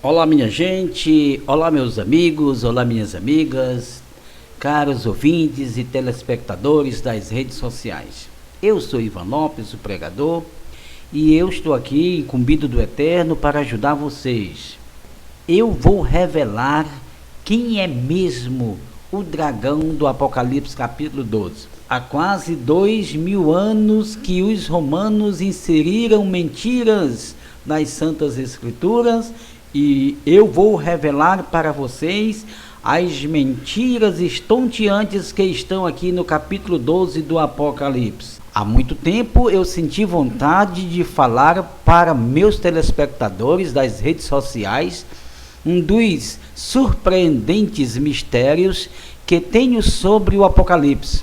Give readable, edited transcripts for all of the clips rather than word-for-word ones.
Olá, minha gente, olá, meus amigos, olá, minhas amigas, caros ouvintes e telespectadores das redes sociais. Eu sou Ivan Lopes, o pregador, e eu estou aqui incumbido do Eterno para ajudar vocês. Eu vou revelar quem é mesmo o dragão do Apocalipse capítulo 12. Há quase 2000 anos que os romanos inseriram mentiras nas Santas Escrituras, e eu vou revelar para vocês as mentiras estonteantes que estão aqui no capítulo 12 do Apocalipse. Há muito tempo eu senti vontade de falar para meus telespectadores das redes sociais um dos surpreendentes mistérios que tenho sobre o Apocalipse.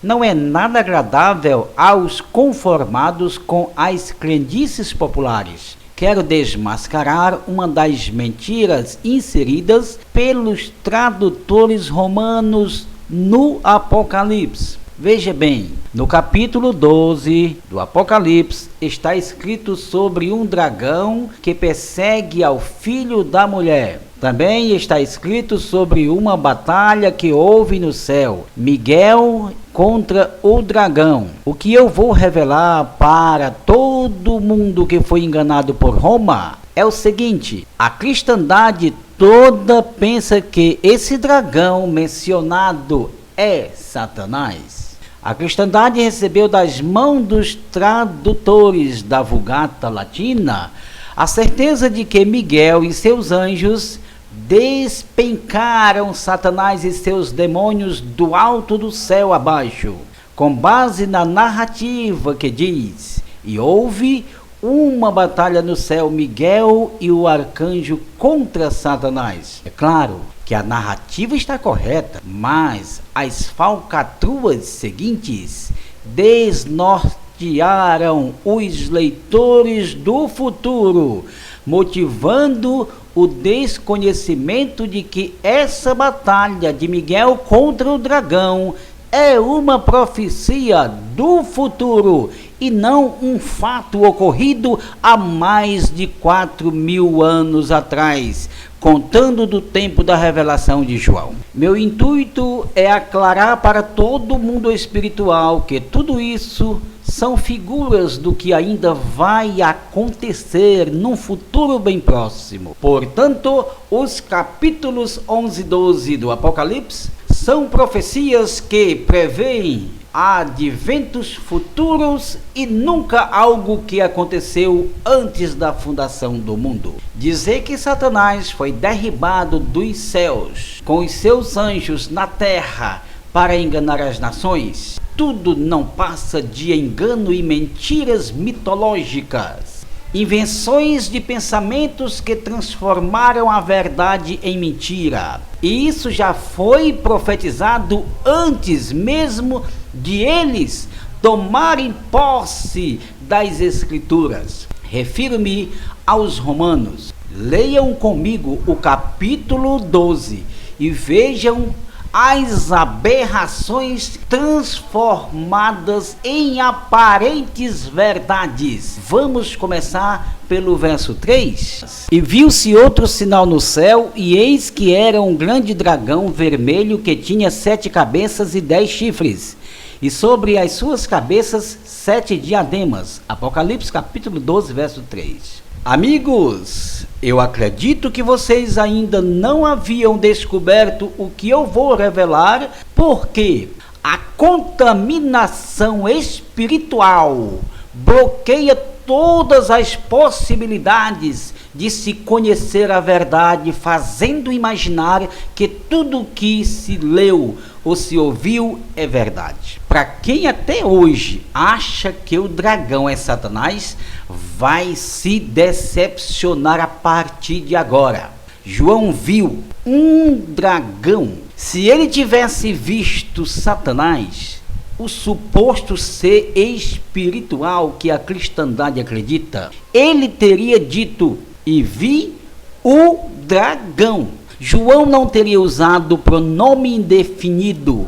Não é nada agradável aos conformados com as crendices populares. Quero desmascarar uma das mentiras inseridas pelos tradutores romanos no Apocalipse. Veja bem, no capítulo 12 do Apocalipse está escrito sobre um dragão que persegue ao filho da mulher. Também está escrito sobre uma batalha que houve no céu, Miguel contra o dragão. O que eu vou revelar para todo mundo que foi enganado por Roma é o seguinte: a cristandade toda pensa que esse dragão mencionado é Satanás. A cristandade recebeu das mãos dos tradutores da Vulgata Latina a certeza de que Miguel e seus anjos despencaram Satanás e seus demônios do alto do céu abaixo, com base na narrativa que diz: e houve uma batalha no céu, Miguel e o arcanjo contra Satanás. É claro que a narrativa está correta, mas as falcatruas seguintes desnortearam os leitores do futuro, motivando o desconhecimento de que essa batalha de Miguel contra o dragão é uma profecia do futuro e não um fato ocorrido há mais de 4000 anos atrás, contando do tempo da revelação de João. Meu intuito é aclarar para todo mundo espiritual que tudo isso são figuras do que ainda vai acontecer num futuro bem próximo. Portanto, os capítulos 11 e 12 do Apocalipse são profecias que preveem adventos futuros e nunca algo que aconteceu antes da fundação do mundo. Dizer que Satanás foi derribado dos céus com os seus anjos na terra para enganar as nações, tudo não passa de engano e mentiras mitológicas, invenções de pensamentos que transformaram a verdade em mentira. E isso já foi profetizado antes mesmo de eles tomarem posse das Escrituras. Refiro-me aos romanos. Leiam comigo o capítulo 12 e vejam as aberrações transformadas em aparentes verdades. Vamos começar pelo verso 3. E viu-se outro sinal no céu, e eis que era um grande dragão vermelho que tinha 7 cabeças e 10 chifres, e sobre as suas cabeças 7 diademas. Apocalipse capítulo 12, verso 3. Amigos, eu acredito que vocês ainda não haviam descoberto o que eu vou revelar, porque a contaminação espiritual bloqueia todas as possibilidades de se conhecer a verdade, fazendo imaginar que tudo que se leu ou se ouviu é verdade. Para quem até hoje acha que o dragão é Satanás, vai se decepcionar a partir de agora. João viu um dragão. Se ele tivesse visto Satanás, o suposto ser espiritual que a cristandade acredita, ele teria dito: e vi o dragão. João não teria usado o pronome indefinido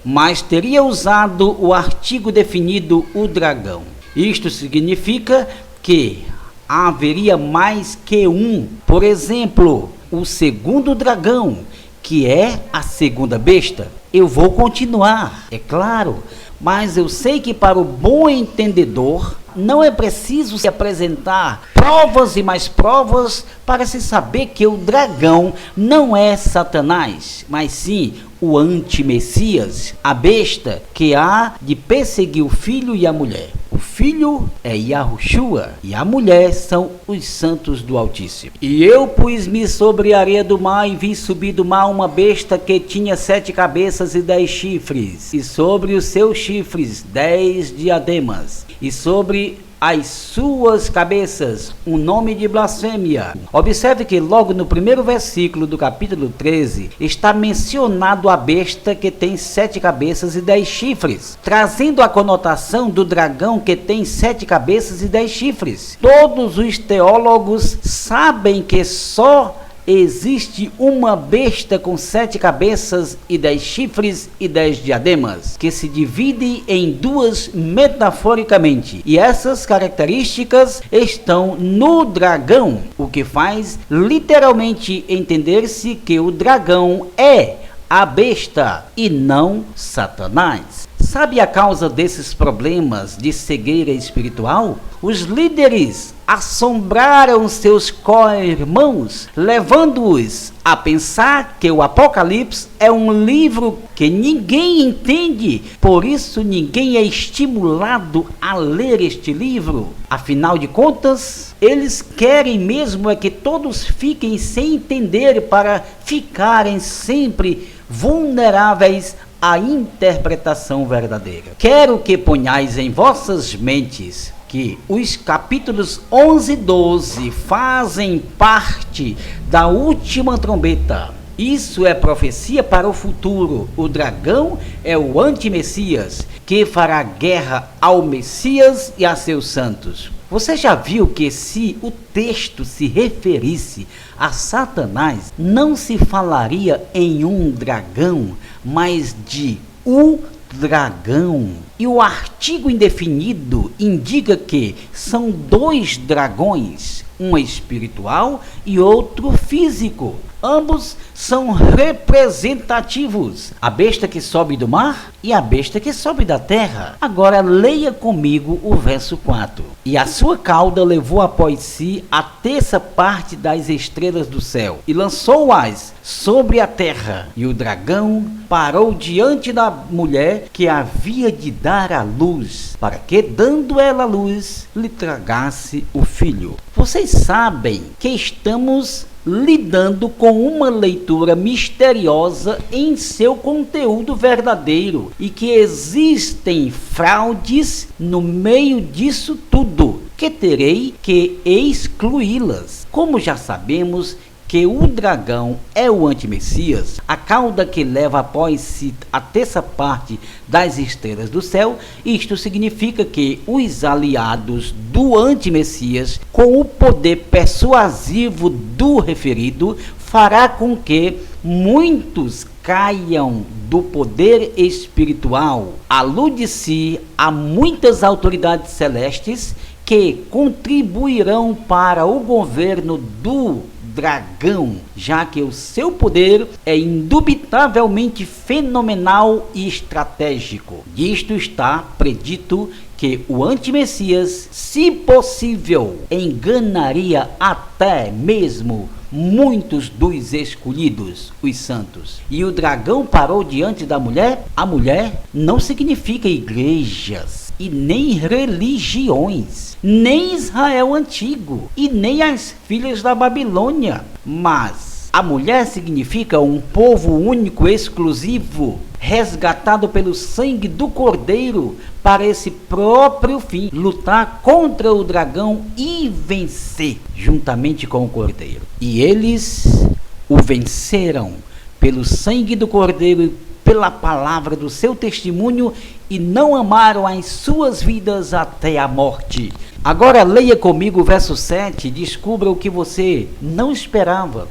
mas teria usado o artigo definido o dragão. Isto significa que haveria mais que um. Por exemplo, o segundo dragão, que é a segunda besta. Eu vou continuar, é claro, mas eu sei que para o bom entendedor não é preciso se apresentar provas e mais provas para se saber que o dragão não é Satanás, mas sim o anti-Messias, a besta que há de perseguir o filho e a mulher. O filho é Yahushua e a mulher são os santos do Altíssimo. E eu pus-me sobre a areia do mar e vi subir do mar uma besta que tinha 7 cabeças e 10 chifres, e sobre os seus chifres 10 diademas, e sobre as suas cabeças um nome de blasfêmia. Observe que logo no primeiro versículo do capítulo 13 está mencionado a besta que tem 7 cabeças e 10 chifres, trazendo a conotação do dragão que tem 7 cabeças e 10 chifres. Todos os teólogos sabem que só existe uma besta com 7 cabeças e 10 chifres e 10 diademas, que se divide em duas metaforicamente, e essas características estão no dragão, o que faz literalmente entender-se que o dragão é a besta e não Satanás. Sabe a causa desses problemas de cegueira espiritual? Os líderes assombraram seus co-irmãos, levando-os a pensar que o Apocalipse é um livro que ninguém entende, por isso ninguém é estimulado a ler este livro. Afinal de contas, eles querem mesmo é que todos fiquem sem entender para ficarem sempre vulneráveis à interpretação verdadeira. Quero que ponhais em vossas mentes que os capítulos 11 e 12 fazem parte da última trombeta. Isso é profecia para o futuro. O dragão é o anti-Messias, que fará guerra ao Messias e a seus santos. Você já viu que se o texto se referisse a Satanás, não se falaria em um dragão, mas de o dragão. E o artigo indefinido indica que são 2 dragões, um espiritual e outro físico. Ambos são representativos, a besta que sobe do mar e a besta que sobe da terra. Agora leia comigo o verso 4. E a sua cauda levou após si a 1/3 parte das estrelas do céu e lançou-as sobre a terra. E o dragão parou diante da mulher que havia de dar à luz, para que, dando ela a luz, lhe tragasse o filho. Vocês sabem que estamos lidando com uma leitura misteriosa em seu conteúdo verdadeiro e que existem fraudes no meio disso tudo, que terei que excluí-las. Como já sabemos que o dragão é o anti-Messias, a cauda que leva após si a 1/3 parte das estrelas do céu, isto significa que os aliados do anti-Messias, com o poder persuasivo do referido, fará com que muitos caiam do poder espiritual. Alude-se a muitas autoridades celestes que contribuirão para o governo do dragão, já que o seu poder é indubitavelmente fenomenal e estratégico. Disto está predito que o anti-Messias, se possível, enganaria até mesmo muitos dos escolhidos, os santos. E o dragão parou diante da mulher. A mulher não significa igrejas e nem religiões, nem Israel antigo e nem as filhas da Babilônia, mas a mulher significa um povo único, exclusivo, resgatado pelo sangue do Cordeiro para esse próprio fim, lutar contra o dragão e vencer juntamente com o Cordeiro. E eles o venceram pelo sangue do Cordeiro e pela palavra do seu testemunho, e não amaram as suas vidas até a morte. Agora leia comigo o verso 7 e descubra o que você não esperava.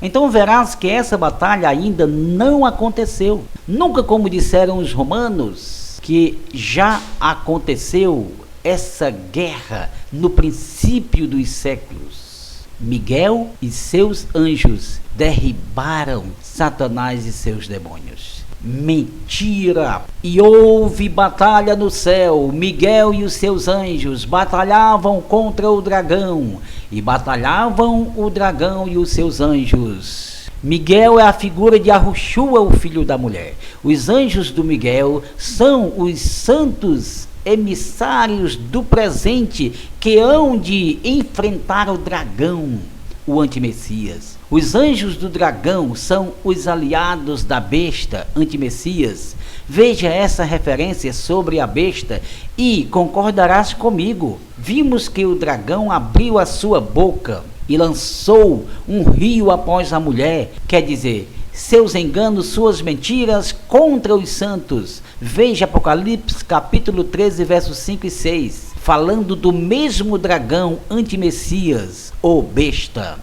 Então verás que essa batalha ainda não aconteceu. Nunca, como disseram os romanos, que já aconteceu essa guerra no princípio dos séculos. Miguel e seus anjos derribaram Satanás e seus demônios. Mentira! E houve batalha no céu. Miguel e os seus anjos batalhavam contra o dragão, e batalhavam o dragão e os seus anjos. Miguel é a figura de Yahushua, o filho da mulher. Os anjos do Miguel são os santos emissários do presente que hão de enfrentar o dragão, o antimessias. Os anjos do dragão são os aliados da besta, antimessias. Veja essa referência sobre a besta e concordarás comigo. Vimos que o dragão abriu a sua boca e lançou um rio após a mulher, quer dizer, seus enganos, suas mentiras contra os santos. Veja Apocalipse capítulo 13, versos 5 e 6, falando do mesmo dragão antimessias, ou besta.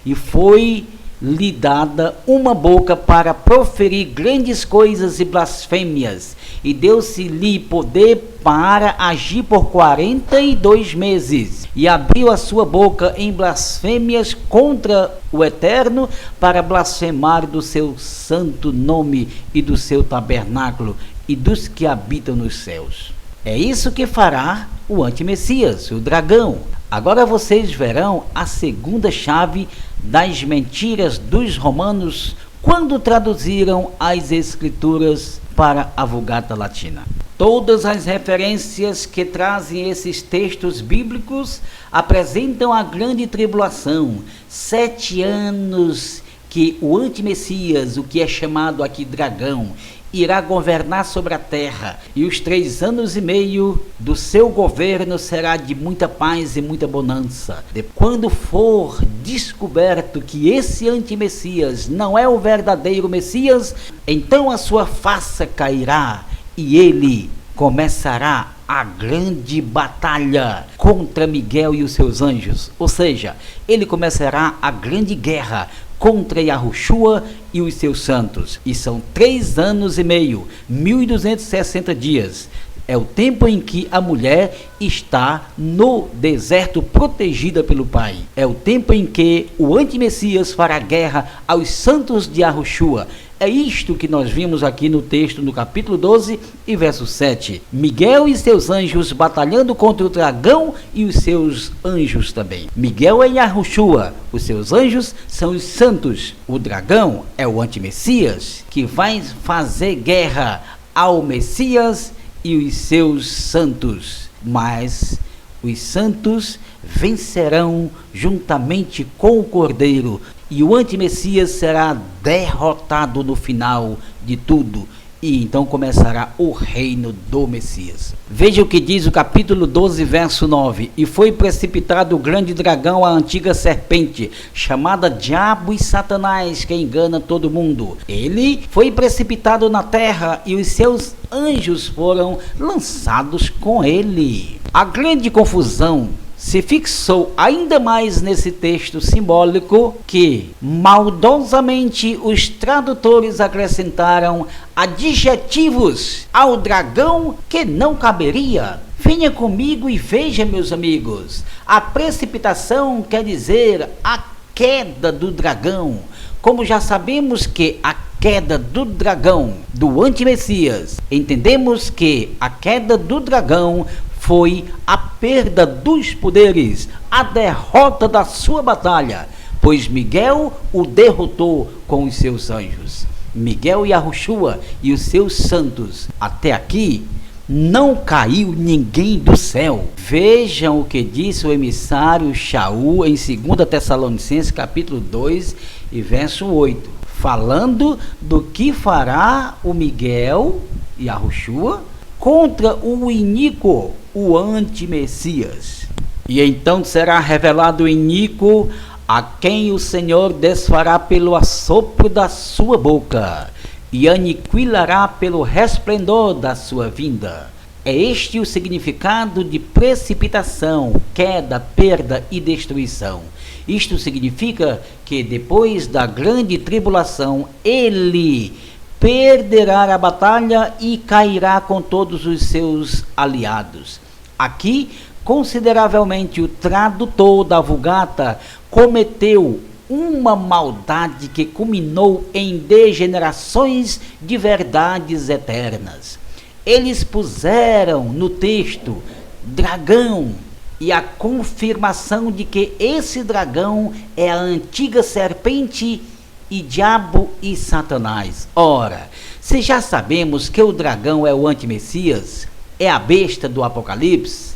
E foi-lhe dada uma boca para proferir grandes coisas e blasfêmias, e deu-se-lhe poder para agir por 42 meses, e abriu a sua boca em blasfêmias contra o Eterno, para blasfemar do seu santo nome e do seu tabernáculo e dos que habitam nos céus. É isso que fará o antimessias, o dragão. Agora vocês verão a segunda chave das mentiras dos romanos quando traduziram as escrituras para a Vulgata Latina. Todas as referências que trazem esses textos bíblicos apresentam a grande tribulação, 7 anos que o antimessias, o que é chamado aqui dragão, irá governar sobre a terra, e os 3 anos e meio do seu governo será de muita paz e muita bonança. Quando for descoberto que esse antimessias não é o verdadeiro Messias, então a sua face cairá e ele começará a grande batalha contra Miguel e os seus anjos. Ou seja, ele começará a grande guerra contra Yahushua e os seus santos. E são 3 anos e meio, 1260 dias. É o tempo em que a mulher está no deserto protegida pelo Pai. É o tempo em que o antimessias fará guerra aos santos de Yahushua. É isto que nós vimos aqui no texto, no capítulo 12 e verso 7. Miguel e seus anjos batalhando contra o dragão e os seus anjos também. Miguel é Yahushua, os seus anjos são os santos. O dragão é o antimessias, que vai fazer guerra ao Messias e os seus santos. Mas os santos vencerão juntamente com o Cordeiro, e o antimessias será derrotado no final de tudo, e então começará o reino do Messias. Veja o que diz o capítulo 12, verso 9. E foi precipitado o grande dragão, a antiga serpente, chamada Diabo e Satanás, que engana todo mundo. Ele foi precipitado na terra, e os seus anjos foram lançados com ele. A grande confusão se fixou ainda mais nesse texto simbólico, que maldosamente os tradutores acrescentaram adjetivos ao dragão que não caberia. Venha comigo e veja, meus amigos, a precipitação quer dizer a queda do dragão. Como já sabemos que a queda do dragão, do antimessias, entendemos que a queda do dragão foi a perda dos poderes, a derrota da sua batalha, pois Miguel o derrotou com os seus anjos. Miguel e Yahushua e os seus santos. Até aqui não caiu ninguém do céu. Vejam o que disse o emissário Shaul em 2 Tessalonicenses capítulo 2 e verso 8, falando do que fará o Miguel e Yahushua contra o iníquo, o antimessias. E então será revelado o iníquo, a quem o Senhor desfará pelo assopro da sua boca, e aniquilará pelo resplendor da sua vinda. É este o significado de precipitação, queda, perda e destruição. Isto significa que depois da grande tribulação, ele perderá a batalha e cairá com todos os seus aliados. Aqui, consideravelmente, o tradutor da Vulgata cometeu uma maldade que culminou em degenerações de verdades eternas. Eles puseram no texto dragão e a confirmação de que esse dragão é a antiga serpente e diabo e Satanás. Ora, se já sabemos que o dragão é o antimessias, é a besta do Apocalipse,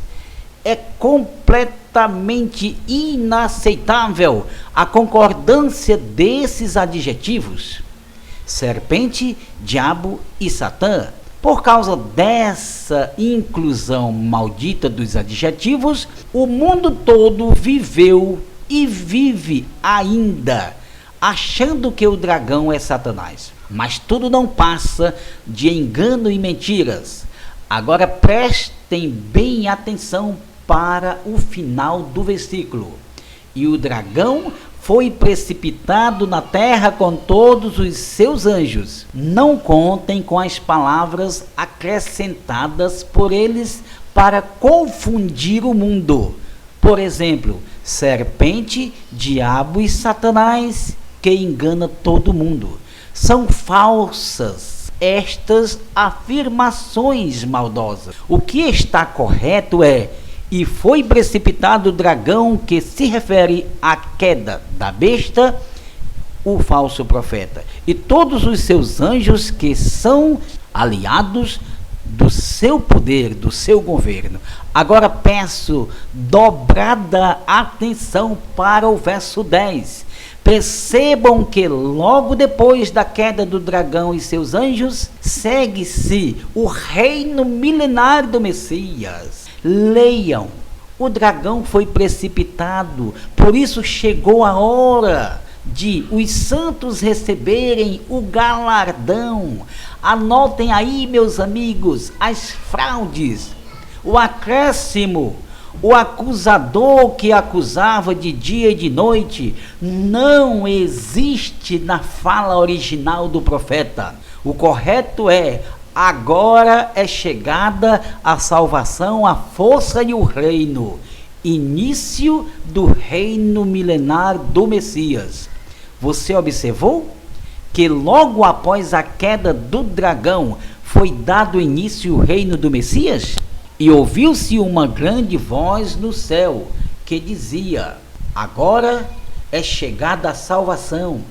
é completamente inaceitável a concordância desses adjetivos, serpente, diabo e Satã. Por causa dessa inclusão maldita dos adjetivos, o mundo todo viveu e vive ainda achando que o dragão é Satanás. Mas tudo não passa de engano e mentiras. Agora prestem bem atenção para o final do versículo. E o dragão foi precipitado na terra com todos os seus anjos. Não contem com as palavras acrescentadas por eles para confundir o mundo. Por exemplo, serpente, diabo e Satanás, que engana todo mundo. São falsas estas afirmações maldosas. O que está correto é: e foi precipitado o dragão, que se refere à queda da besta, o falso profeta, e todos os seus anjos, que são aliados do seu poder, do seu governo. Agora peço dobrada atenção para o verso 10. Percebam que logo depois da queda do dragão e seus anjos, segue-se o reino milenar do Messias. Leiam, o dragão foi precipitado, por isso chegou a hora de os santos receberem o galardão. Anotem aí, meus amigos, as fraudes, o acréscimo, o acusador que acusava de dia e de noite não existe na fala original do profeta. O correto é: agora é chegada a salvação, a força e o reino. Início do reino milenar do Messias. Você observou que logo após a queda do dragão foi dado início ao reino do Messias? E ouviu-se uma grande voz no céu que dizia: agora é chegada a salvação,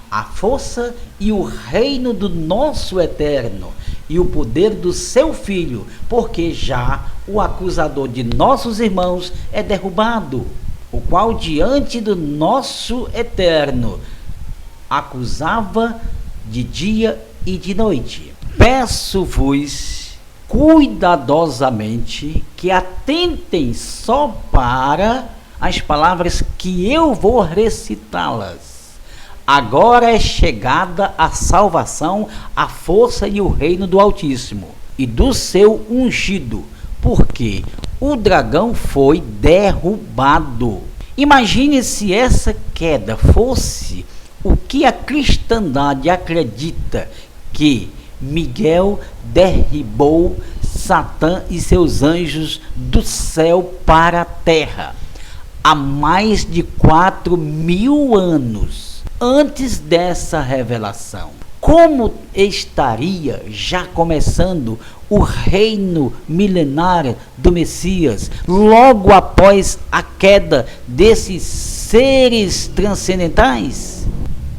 a força e o reino do nosso Eterno, e o poder do seu Filho, porque já o acusador de nossos irmãos é derrubado, o qual diante do nosso Eterno acusava de dia e de noite. Peço-vos cuidadosamente que atentem só para as palavras que eu vou recitá-las. Agora é chegada a salvação, a força e o reino do Altíssimo e do seu ungido, porque o dragão foi derrubado. Imagine se essa queda fosse o que a cristandade acredita, que Miguel derribou Satã e seus anjos do céu para a terra há mais de 4.000 anos antes dessa revelação. Como estaria já começando o reino milenar do Messias logo após a queda desses seres transcendentais?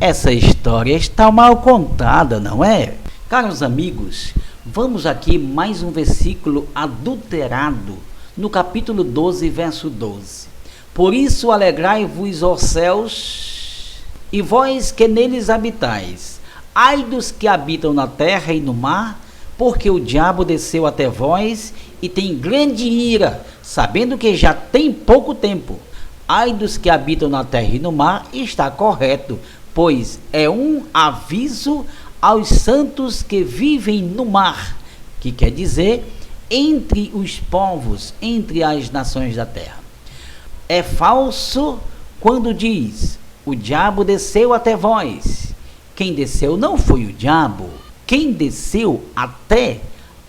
Essa história está mal contada, não é? Caros amigos, vamos aqui mais um versículo adulterado no capítulo 12, verso 12. Por isso alegrai-vos, ó céus, e vós que neles habitais. Ai dos que habitam na terra e no mar, porque o diabo desceu até vós e tem grande ira, sabendo que já tem pouco tempo. Ai dos que habitam na terra e no mar, está correto, pois é um aviso aos santos que vivem no mar, que quer dizer entre os povos, entre as nações da terra. É falso quando diz: o diabo desceu até vós. Quem desceu não foi o diabo. Quem desceu até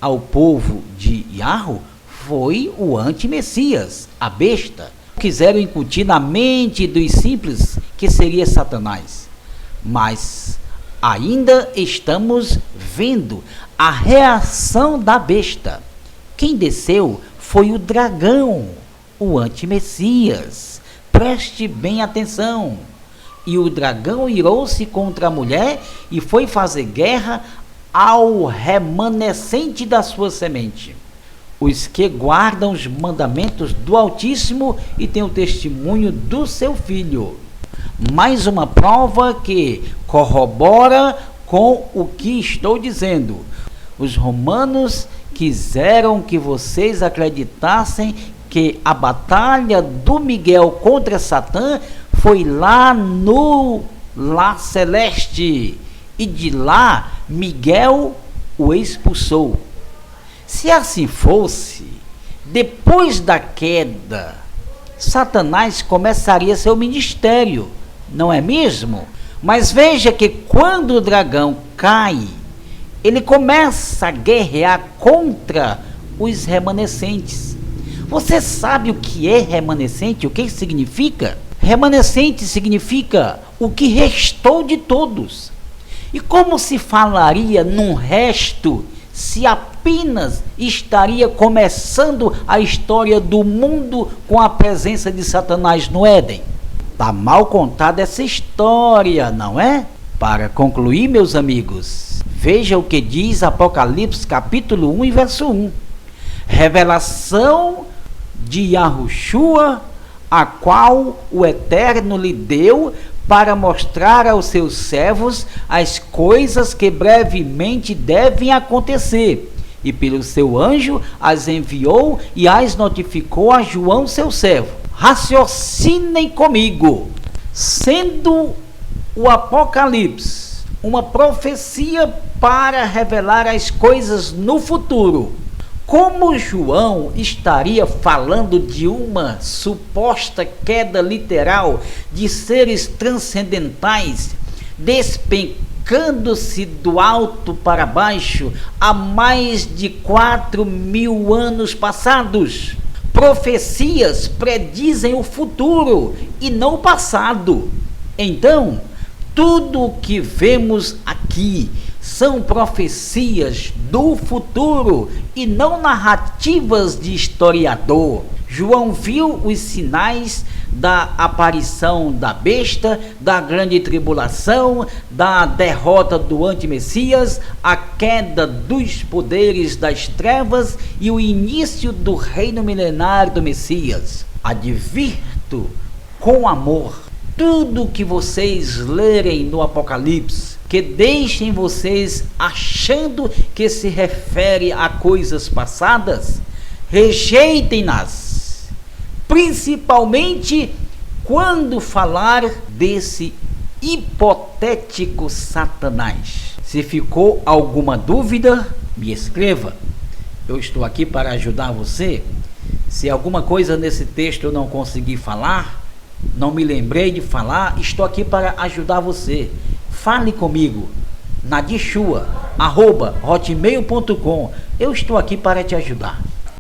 ao povo de Yarro foi o anti-Messias, a besta. Quiseram incutir na mente dos simples que seria Satanás. Mas ainda estamos vendo a reação da besta. Quem desceu foi o dragão, o anti-Messias. Preste bem atenção. E o dragão irou-se contra a mulher e foi fazer guerra ao remanescente da sua semente, os que guardam os mandamentos do Altíssimo e têm o testemunho do seu Filho. Mais uma prova que corrobora com o que estou dizendo. Os romanos quiseram que vocês acreditassem que a batalha do Miguel contra Satã foi lá no Lar Celeste, e de lá Miguel o expulsou. Se assim fosse, depois da queda, Satanás começaria seu ministério, não é mesmo? Mas veja que quando o dragão cai, ele começa a guerrear contra os remanescentes. Você sabe o que é remanescente? O que significa? Remanescente significa o que restou de todos. E como se falaria num resto se apenas estaria começando a história do mundo com a presença de Satanás no Éden? Está mal contada essa história, não é? Para concluir, meus amigos, veja o que diz Apocalipse capítulo 1 e verso 1. Revelação de Yahushua, a qual o Eterno lhe deu para mostrar aos seus servos as coisas que brevemente devem acontecer, e pelo seu anjo as enviou e as notificou a João seu servo. Raciocinem comigo. Sendo o Apocalipse uma profecia para revelar as coisas no futuro, como João estaria falando de uma suposta queda literal de seres transcendentais, despencando-se do alto para baixo há mais de 4.000 anos passados? Profecias predizem o futuro e não o passado. Então, tudo o que vemos aqui são profecias do futuro e não narrativas de historiador. João viu os sinais da aparição da besta, da grande tribulação, da derrota do anti-Messias, a queda dos poderes das trevas e o início do reino milenar do Messias. Advirto com amor tudo que vocês lerem no Apocalipse, que deixem vocês achando que se refere a coisas passadas, rejeitem-nas, principalmente quando falar desse hipotético Satanás. Se ficou alguma dúvida, me escreva. Eu estou aqui para ajudar você. Se alguma coisa nesse texto eu não consegui falar, não me lembrei de falar, estou aqui para ajudar você. Fale comigo na Yeshua, @hotmail.com. Eu estou aqui para te ajudar.